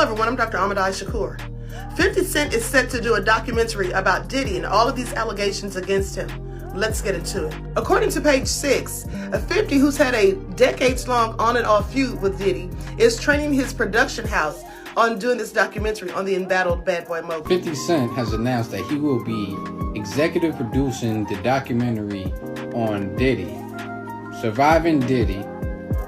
everyone, I'm Dr. Ahmadai Shakur. 50 Cent is set to do a documentary about Diddy and all of these allegations against him. Let's get into it. According to page 6, 50, who's had a decades-long on and off feud with Diddy, is training his production house on doing this documentary on the embattled bad boy mogul. 50 Cent has announced that he will be executive producing the documentary on Diddy. Surviving Diddy,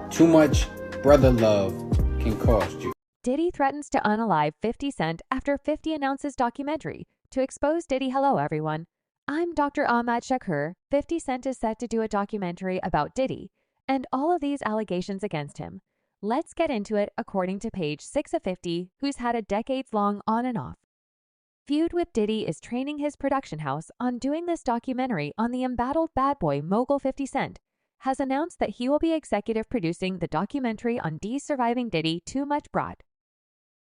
too much brother love can cost you. Diddy threatens to unalive 50 Cent after 50 announces documentary to expose Diddy. Hello everyone, I'm Dr. Ahmad Shakur. 50 Cent is set to do a documentary about Diddy and all of these allegations against him. Let's get into it. According to page 6 of 50, who's had a decades-long on and off feud with Diddy, is training his production house on doing this documentary on the embattled bad boy mogul. 50 Cent has announced that he will be executive producing the documentary on D's surviving Diddy, too much broad.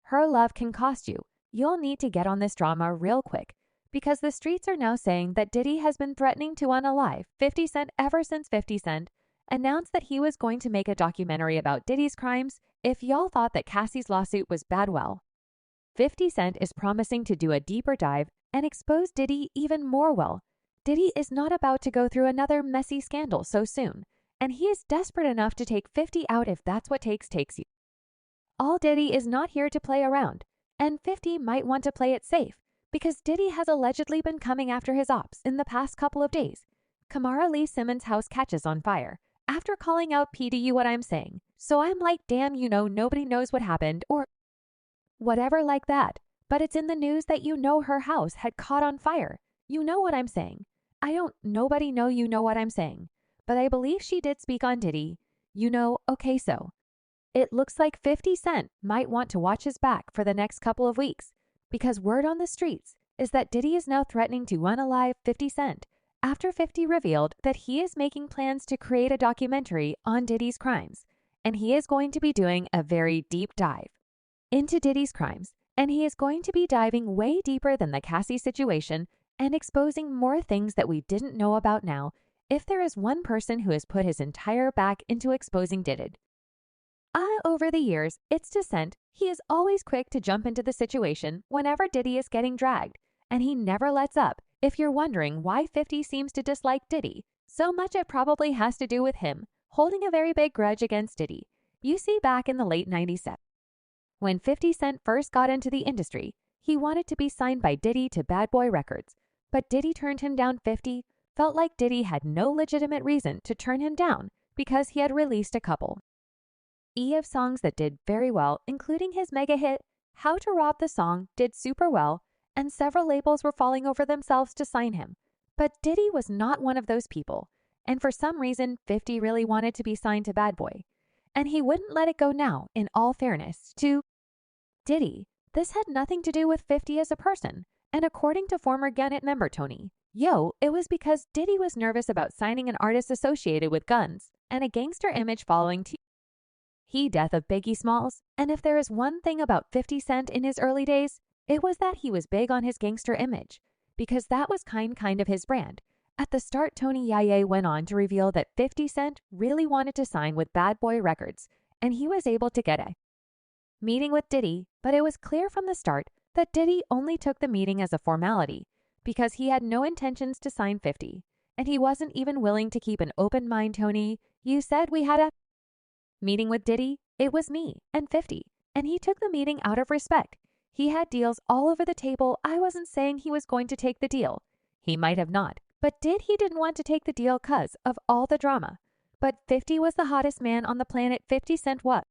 Her love can cost you. You'll need to get on this drama real quick because the streets are now saying that Diddy has been threatening to unalive 50 Cent ever since 50 Cent announced that he was going to make a documentary about Diddy's crimes. If y'all thought that Cassie's lawsuit was bad, well, 50 Cent is promising to do a deeper dive and expose Diddy even more. Well, Diddy is not about to go through another messy scandal so soon, and he is desperate enough to take 50 out if that's what takes you. All Diddy is not here to play around, and 50 might want to play it safe because Diddy has allegedly been coming after his ops in the past couple of days. Kamara Lee Simmons' house catches on fire after calling out P. Do you what I'm saying? So I'm like, damn, nobody knows what happened or whatever like that. But it's in the news that her house had caught on fire. You know what I'm saying? Nobody know you know what I'm saying. But I believe she did speak on Diddy. Okay, so it looks like 50 Cent might want to watch his back for the next couple of weeks because word on the streets is that Diddy is now threatening to unalive 50 Cent after 50 revealed that he is making plans to create a documentary on Diddy's crimes, and he is going to be doing a very deep dive into Diddy's crimes, and he is going to be diving way deeper than the Cassie situation and exposing more things that we didn't know about. Now, if there is one person who has put his entire back into exposing Diddy over the years, it's Cent. He is always quick to jump into the situation whenever Diddy is getting dragged, and he never lets up. If you're wondering why 50 seems to dislike Diddy so much, it probably has to do with him holding a very big grudge against Diddy. You see, back in the late 90s, when 50 Cent first got into the industry, he wanted to be signed by Diddy to Bad Boy Records, but Diddy turned him down. 50 felt like Diddy had no legitimate reason to turn him down because he had released a couple of songs that did very well, including his mega hit How to Rob the Song did super well, and several labels were falling over themselves to sign him. But Diddy was not one of those people, and for some reason 50 really wanted to be signed to Bad Boy, and he wouldn't let it go. Now, in all fairness to Diddy, this had nothing to do with 50 as a person, and according to former Gunnet member Tony, it was because Diddy was nervous about signing an artist associated with guns and a gangster image following death of Biggie Smalls. And if there is one thing about 50 Cent in his early days, it was that he was big on his gangster image because that was kind of his brand. At the start, Tony Yaye went on to reveal that 50 Cent really wanted to sign with Bad Boy Records, and he was able to get a meeting with Diddy, but it was clear from the start that Diddy only took the meeting as a formality because he had no intentions to sign 50, and he wasn't even willing to keep an open mind. Tony, you said we had a meeting with Diddy. It was me and 50, and he took the meeting out of respect. He had deals all over the table. I wasn't saying he was going to take the deal. He might have not, but he didn't want to take the deal because of all the drama. But 50 was the hottest man on the planet. 50 Cent was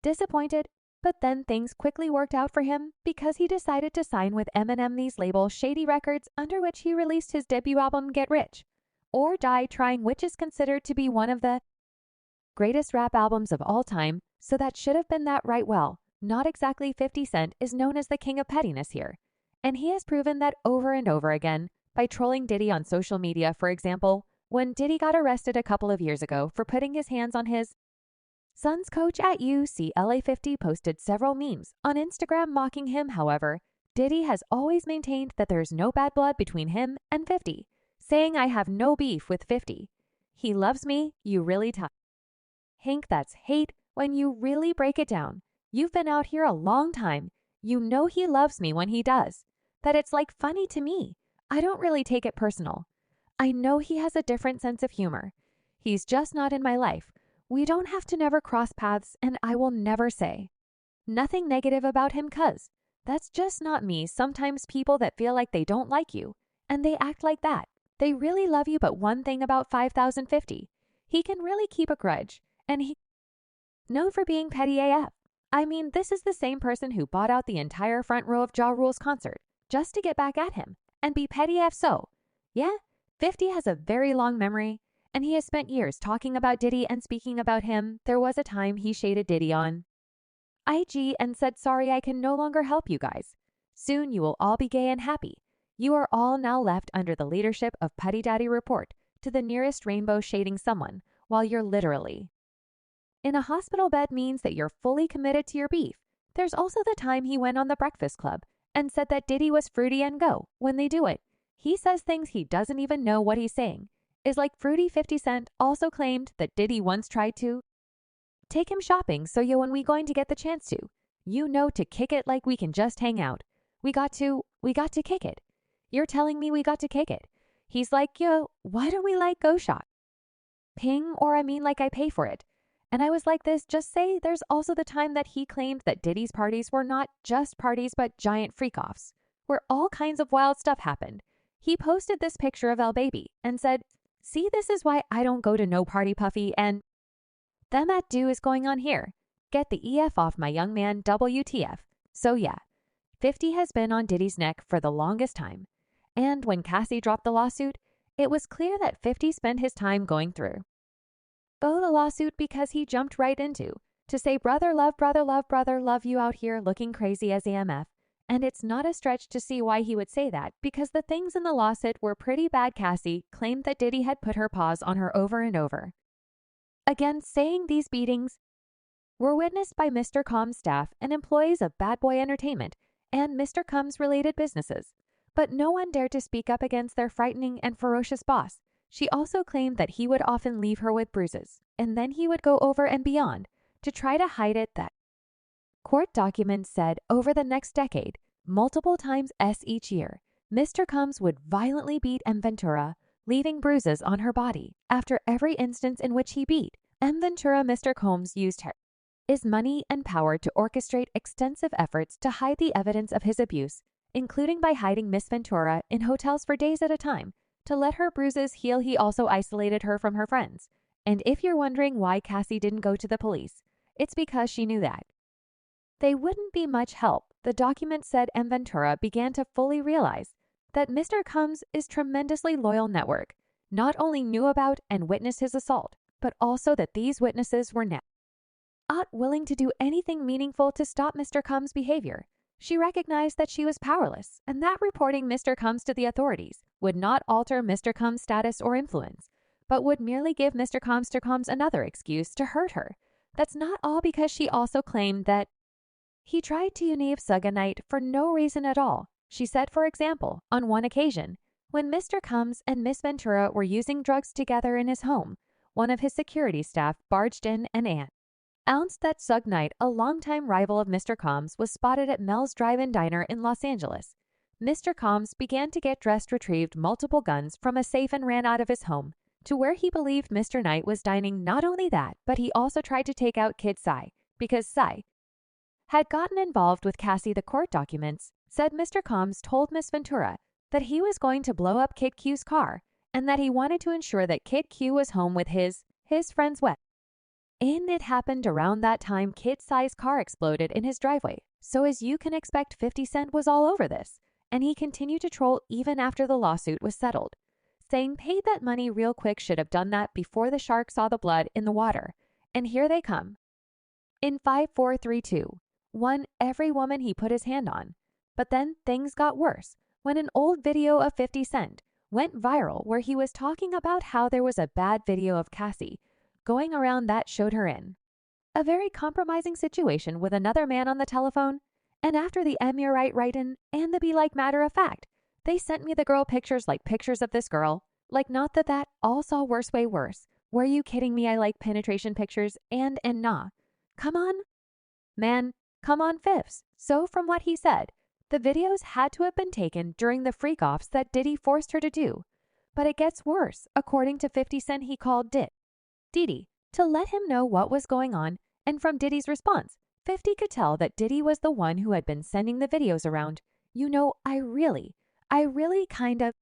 disappointed, but then things quickly worked out for him because he decided to sign with Eminem's label Shady Records, under which he released his debut album Get Rich or Die Trying, which is considered to be one of the greatest rap albums of all time. So that should have been that right. Well, not exactly. 50 Cent is known as the king of pettiness here, and he has proven that over and over again by trolling Diddy on social media. For example, when Diddy got arrested a couple of years ago for putting his hands on his son's coach at UCLA, 50 posted several memes on Instagram mocking him. However, Diddy has always maintained that there's no bad blood between him and 50, saying, I have no beef with 50. He loves me, you really tough. Hank, that's hate when you really break it down. You've been out here a long time. You know he loves me when he does. That it's like funny to me. I don't really take it personal. I know he has a different sense of humor. He's just not in my life. We don't have to never cross paths, and I will never say nothing negative about him, 'cause that's just not me. Sometimes people that feel like they don't like you, and they act like that. They really love you, but one thing about 5050, he can really keep a grudge, and he known for being petty AF. I mean, this is the same person who bought out the entire front row of Ja Rule's concert just to get back at him and be petty AF. So, yeah, 50 has a very long memory, and he has spent years talking about Diddy and speaking about him. There was a time he shaded Diddy on IG and said, "Sorry, I can no longer help you guys. Soon you will all be gay and happy. You are all now left under the leadership of Putty Daddy Report to the nearest rainbow shading someone while you're literally in a hospital bed means that you're fully committed to your beef." There's also the time he went on the Breakfast Club and said that Diddy was fruity and go when they do it. He says things he doesn't even know what he's saying. Is like fruity. 50 Cent also claimed that Diddy once tried to take him shopping, so yo, when we going to get the chance to kick it like we can just hang out. We got to kick it. You're telling me we got to kick it. He's like, yo, why don't we like go shop? Ping, or I mean like I pay for it. And I was like this, just say there's also the time that he claimed that Diddy's parties were not just parties but giant freak-offs, where all kinds of wild stuff happened. He posted this picture of El Baby and said, "See, this is why I don't go to no party, Puffy, and them at do is going on here. Get the EF off my young man, WTF." So yeah, 50 has been on Diddy's neck for the longest time. And when Cassie dropped the lawsuit, it was clear that 50 spent his time going through the lawsuit because he jumped right into to say brother love you out here looking crazy as AMF. And it's not a stretch to see why he would say that, because the things in the lawsuit were pretty bad. Cassie claimed that Diddy had put her paws on her over and over again, saying these beatings were witnessed by Mr. Combs' staff and employees of Bad Boy Entertainment and Mr. Combs' related businesses. But no one dared to speak up against their frightening and ferocious boss. She also claimed that he would often leave her with bruises, and then he would go over and beyond to try to hide it. That court documents said over the next decade, multiple times each year, Mr. Combs would violently beat M. Ventura, leaving bruises on her body after every instance in which he beat M. Ventura. Mr. Combs used his money and power to orchestrate extensive efforts to hide the evidence of his abuse, including by hiding Miss Ventura in hotels for days at a time to let her bruises heal. He also isolated her from her friends. And if you're wondering why Cassie didn't go to the police, it's because she knew that they wouldn't be much help. The document said M. Ventura began to fully realize that Mr. Combs' tremendously loyal network not only knew about and witnessed his assault, but also that these witnesses were not willing to do anything meaningful to stop Mr. Combs' behavior. She recognized that she was powerless and that reporting Mr. Combs to the authorities would not alter Mr. Combs' status or influence, but would merely give Mr. Combs another excuse to hurt her. That's not all, because she also claimed that he tried to UNALIVE Suga Knight for no reason at all. She said, for example, on one occasion, when Mr. Combs and Miss Ventura were using drugs together in his home, one of his security staff barged in and announced that Suge Knight, a longtime rival of Mr. Combs, was spotted at Mel's Drive-In Diner in Los Angeles. Mr. Combs began to get dressed, retrieved multiple guns from a safe, and ran out of his home to where he believed Mr. Knight was dining. Not only that, but he also tried to take out Kid Psy because Psy had gotten involved with Cassie. The court documents said Mr. Combs told Miss Ventura that he was going to blow up Kid Q's car and that he wanted to ensure that Kid Q was home with his friend's wet. And it happened around that time Kid Psy's car exploded in his driveway. So as you can expect, 50 Cent was all over this, and he continued to troll even after the lawsuit was settled, saying paid that money real quick, should have done that before the shark saw the blood in the water. And here they come. In 5, 4, 3, 2, 1, every woman he put his hand on. But then things got worse when an old video of 50 Cent went viral where he was talking about how there was a bad video of Cassie going around that showed her in a very compromising situation with another man on the telephone. And after the M, you're right in, and the be like, matter of fact, they sent me the girl pictures, like pictures of this girl. Like, not that all saw worse, way worse. Were you kidding me? I like penetration pictures and nah. Come on. Man, come on fifths. So from what he said, the videos had to have been taken during the freak-offs that Diddy forced her to do. But it gets worse. According to 50 Cent, he called Diddy to let him know what was going on, and from Diddy's response, 50 could tell that Diddy was the one who had been sending the videos around. You know, I really kind of